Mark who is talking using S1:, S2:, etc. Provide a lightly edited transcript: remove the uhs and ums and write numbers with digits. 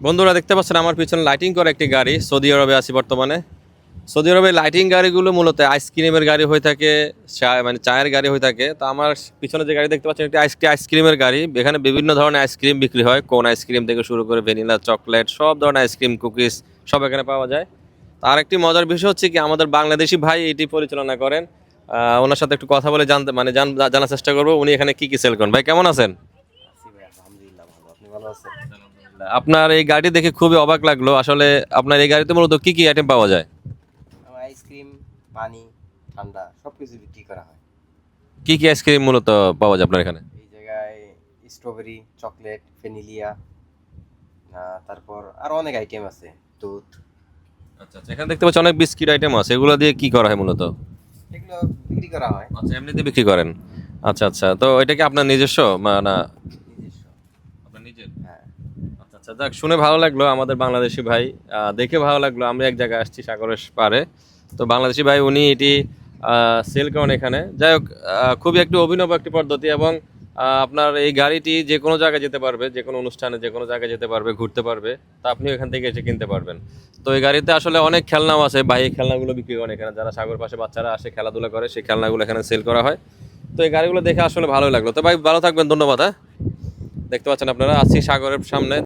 S1: বন্ধুরা দেখতে পাচ্ছেন আমার পিছনে লাইটিং করা একটি গাড়ি। সৌদি আরবে আছি বর্তমানে। সৌদি আরবে লাইটিং গাড়িগুলো মূলত আইসক্রিমের গাড়ি হয়ে থাকে, মানে চায়ের গাড়ি হয়ে থাকে। তো আমার পিছনে যে গাড়ি দেখতে পাচ্ছেন একটি আইসক্রিমের গাড়ি। এখানে বিভিন্ন ধরনের আইসক্রিম বিক্রি হয়, কোন আইসক্রিম থেকে শুরু করে ভ্যানিলা, চকলেট, সব ধরনের আইসক্রিম, কুকিজ সব এখানে পাওয়া যায়। আর একটি মজার বিষয় হচ্ছে কি, আমাদের বাংলাদেশি ভাই এটি পরিচালনা করেন। ওনার সাথে একটু কথা বলে জানতে মানে জানার চেষ্টা করবো উনি এখানে কি কি সেল করেন। ভাই কেমন আছেন?
S2: আছি ভাই, আলহামদুলিল্লাহ ভালো। আপনি ভালো আছেন?
S1: আপনার এই গাড়ি দেখে খুবই অবাক লাগলো আসলে। আপনার এই গাড়িতে মূলত কি কি আইটেম পাওয়া যায়?
S2: আমার আইসক্রিম, পানি, ঠান্ডা সবকিছু বিক্রি করা হয়।
S1: কি কি আইসক্রিম মূলত পাওয়া যায় আপনার এখানে?
S2: এই জায়গায় স্ট্রবেরি, চকলেট, ভ্যানিলিয়া, তারপর আরো অনেক আইটেম আছে। দুধ,
S1: আচ্ছা আচ্ছা, এখানে দেখতে পাচ্ছি অনেক বিস্কিট আইটেম আছে। এগুলো দিয়ে কি করা হয় মূলত?
S2: এগুলো বিক্রি করা হয়
S1: আচ্ছা, এমনিতে বিক্রি করেন? আচ্ছা আচ্ছা, তো এটা কি আপনার নিজস্ব না?
S2: নিজস্ব।
S1: আপনার নিজের?
S2: হ্যাঁ,
S1: আচ্ছা আচ্ছা, যাক শুনে ভালো লাগলো। আমাদের বাংলাদেশি ভাই, দেখে ভালো লাগলো। আমি এক জায়গায় আসছি সাগরের পাড়ে, তো বাংলাদেশি ভাই উনি এটি সেল করেন এখানে। যাই হোক, খুবই একটি অভিনব একটি পদ্ধতি। এবং আপনার এই গাড়িটি যে কোনো জায়গায় যেতে পারবে, যে কোনো অনুষ্ঠানে যে কোনো জায়গায় যেতে পারবে, ঘুরতে পারবে। তা আপনিও এখান থেকে এসে কিনতে পারবেন। তো এই গাড়িতে আসলে অনেক খেলনাও আছে ভাই। এই খেলনাগুলো বিক্রি করেন এখানে, যারা সাগর পাশে বাচ্চারা আসে খেলাধুলা করে, সেই খেলনাগুলো এখানে সেল করা হয়। তো এই গাড়িগুলো দেখে আসলে ভালোই লাগলো। তো ভাই ভালো থাকবেন, ধন্যবাদ। হ্যাঁ, দেখতে পাচ্ছেন আপনারা আছি সাগরের সামনে।